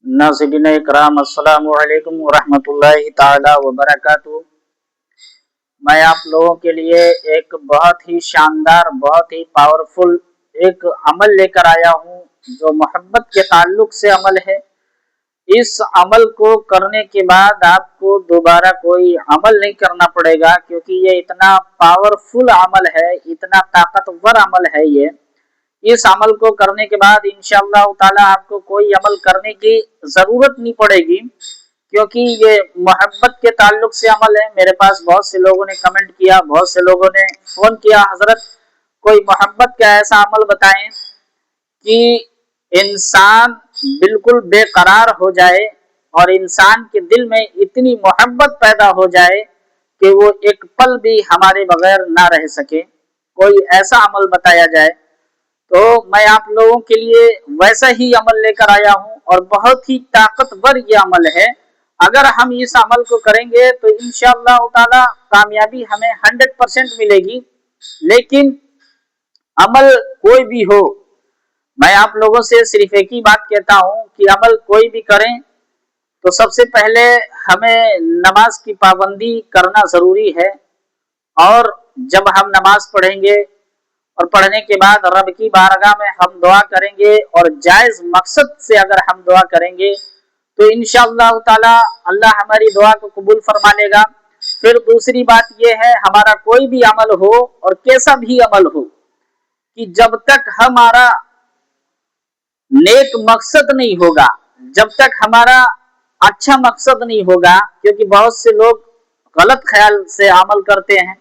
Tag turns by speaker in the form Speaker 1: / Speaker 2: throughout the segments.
Speaker 1: नाज़रीन इकराम अस्सलामु अलैकुम वरहमतुल्लाहि ताला वबरकातुहू। मैं आप लोगों के लिए एक बहुत ही शानदार, बहुत ही पावरफुल एक अमल लेकर आया हूँ जो मोहब्बत के ताल्लुक से अमल है। इस अमल को करने के बाद आपको दोबारा कोई अमल नहीं करना पड़ेगा, क्योंकि ये इतना पावरफुल अमल है, इतना ताकतवर अमल है ये। इस अमल को करने के बाद इंशाअल्लाह ताला आपको कोई अमल करने की जरूरत नहीं पड़ेगी, क्योंकि ये मोहब्बत के ताल्लुक से अमल है। मेरे पास बहुत से लोगों ने कमेंट किया, बहुत से लोगों ने फोन किया, हजरत कोई मोहब्बत का ऐसा अमल बताएं कि इंसान बिल्कुल बेकरार हो जाए और इंसान के दिल में इतनी मोहब्बत पैदा हो जाए कि वो एक पल भी हमारे बगैर ना रह सके। कोई ऐसा अमल बताया जाए। तो मैं आप लोगों के लिए वैसा ही अमल लेकर आया हूं और बहुत ही ताकतवर ये अमल है। अगर हम इस अमल को करेंगे तो इंशाअल्लाह ताला कामयाबी हमें 100% मिलेगी। लेकिन अमल कोई भी हो, मैं आप लोगों से सिर्फ एक ही बात कहता हूं कि अमल कोई भी करें तो सबसे पहले हमें नमाज की पाबंदी करना जरूरी है। और जब हम नमाज पढ़ेंगे और पढ़ने के बाद रब की बारगाह में हम दुआ करेंगे और जायज मकसद से अगर हम दुआ करेंगे तो इंशाअल्लाह ताला अल्लाह हमारी दुआ को कबूल फरमा लेगा। फिर दूसरी बात यह है, हमारा कोई भी अमल हो और कैसा भी अमल हो, कि जब तक हमारा नेक मकसद नहीं होगा, जब तक हमारा अच्छा मकसद नहीं होगा, क्योंकि बहुत से लोग गलत ख्याल से अमल करते हैं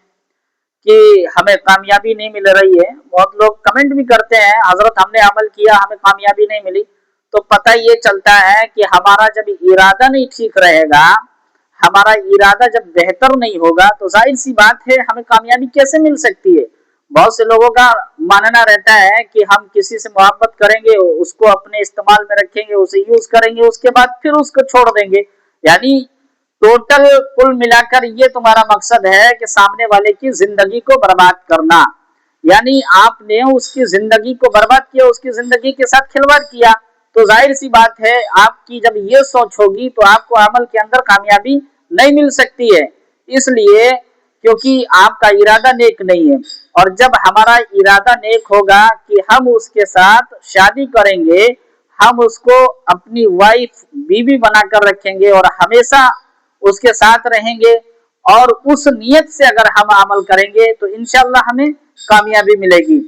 Speaker 1: कि हमें कामयाबी नहीं मिल रही है। बहुत लोग कमेंट भी करते हैं, हजरत हमने अमल किया हमें कामयाबी नहीं मिली। तो पता ये चलता है कि हमारा जब इरादा नहीं ठीक रहेगा, हमारा इरादा जब बेहतर नहीं होगा, तो जाहिर सी बात है हमें कामयाबी कैसे मिल सकती है। बहुत से लोगों का मानना रहता है कि हम किसी से मोहब्बत करेंगे, उसको अपने इस्तेमाल में रखेंगे, उसे यूज करेंगे, उसके बाद फिर उसको छोड़ देंगे। यानी टोटल कुल मिलाकर ये तुम्हारा मकसद है कि सामने वाले की जिंदगी को बर्बाद करना। यानी आपने उसकी जिंदगी को बर्बाद किया, उसकी जिंदगी के साथ खिलवाड़ किया। तो जाहिर सी बात है आपकी जब ये सोच होगी तो आपको अमल के अंदर कामयाबी नहीं मिल सकती है। इसलिए क्योंकि आपका इरादा नेक नहीं है। और जब हमारा इरादा नेक होगा कि हम उसके साथ शादी करेंगे, हम उसको अपनी वाइफ बीवी बनाकर रखेंगे और हमेशा उसके साथ रहेंगे, और उस नियत से अगर हम अमल करेंगे तो इंशाअल्लाह हमें कामयाबी मिलेगी।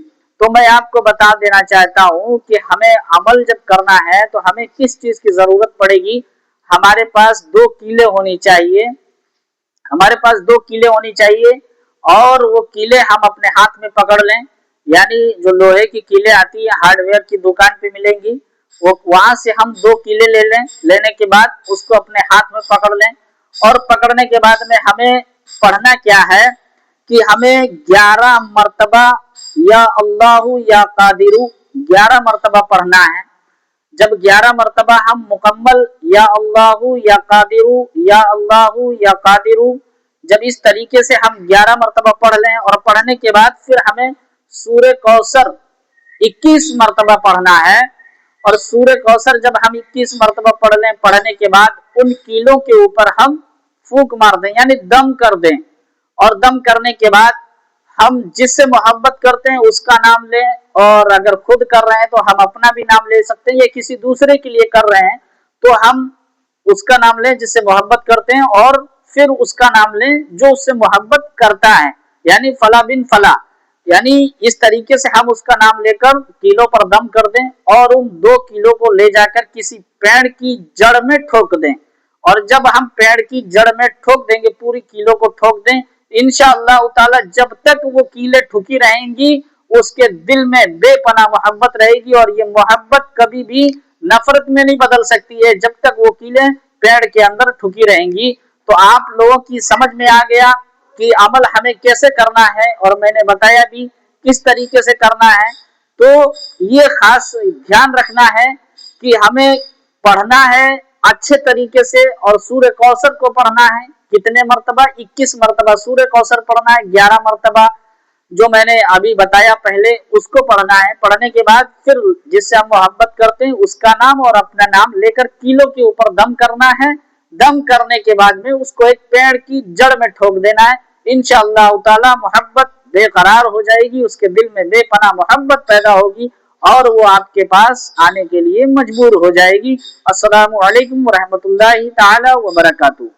Speaker 1: तो मैं आपको बता देना चाहता हूँ कि हमें अमल जब करना है तो हमें किस चीज की जरूरत पड़ेगी। हमारे पास 2 कीले होनी चाहिए, हमारे पास 2 कीले होनी चाहिए, और वो कीले हम अपने हाथ में पकड़ लें। यानी जो लोहे की कीले आती है हार्डवेयर की दुकान पे मिलेंगी, वो वहां से हम 2 कीले ले लें। लेने के बाद उसको अपने हाथ में पकड़ लें, और पकड़ने के बाद में हमें पढ़ना क्या है कि हमें 11 मरतबा या अल्लाहु या कादिरू 11 मरतबा पढ़ना है। जब 11 मरतबा हम मुकम्मल या अल्लाहु या कादिरू या अल्लाहु या कादिरू, जब इस तरीके से हम 11 मरतबा पढ़ लें, और पढ़ने के बाद फिर हमें सूरह कौसर 21 मरतबा पढ़ना है। और सूरह कौसर जब हम 21 मरतबा पढ़ लें, पढ़ने के बाद उन कीलों के ऊपर हम फूंक मार दें, यानी दम कर दें। और दम करने के बाद हम जिससे मोहब्बत करते हैं उसका नाम लें, और अगर खुद कर रहे हैं तो हम अपना भी नाम ले सकते हैं, या किसी दूसरे के लिए कर रहे हैं तो हम उसका नाम लें जिससे मोहब्बत करते हैं, और फिर उसका नाम लें जो उससे मोहब्बत करता है, यानी फला बिन फला। यानी इस तरीके से हम उसका नाम लेकर कीलों पर दम कर दें, और उन 2 कीलों को ले जाकर किसी पेड़ की जड़ में ठोक दें। और जब हम पेड़ की जड़ में ठोक देंगे, पूरी कीलों को ठोक दें, इंशाअल्लाह ताला जब तक वो कीलें ठुकी रहेंगी उसके दिल में बेपनाह मोहब्बत रहेगी, और ये मोहब्बत कभी भी नफरत में नहीं बदल सकती है जब तक वो कीलें पेड़ के अंदर ठुकी रहेंगी। तो आप लोगों की समझ में आ गया कि अमल हमें कैसे करना है, और मैंने बताया भी किस तरीके से करना है। तो ये खास ध्यान रखना है कि हमें पढ़ना है अच्छे तरीके से, और सूर्य कौसर को पढ़ना है कितने मरतबा, 21 मरतबा सूर्य कौसर पढ़ना है, 11 मरतबा جو میں نے ابھی بتایا پہلے اس کو پڑھنا ہے. پڑھنے کے بعد پھر جس سے ہم محبت کرتے ہیں اس کا نام اور اپنا نام لے کر کیلوں کے اوپر دم کرنا ہے. دم کرنے کے بعد میں اس کو ایک پیڑ کی جڑ میں ٹھوک دینا ہے. انشاءاللہ تعالی محبت بے قرار ہو جائے گی، اس کے دل میں بے پناہ محبت پیدا ہوگی اور وہ آپ کے پاس آنے کے لیے مجبور ہو جائے گی. السلام علیکم ورحمۃ اللہ تعالی وبرکاتہ.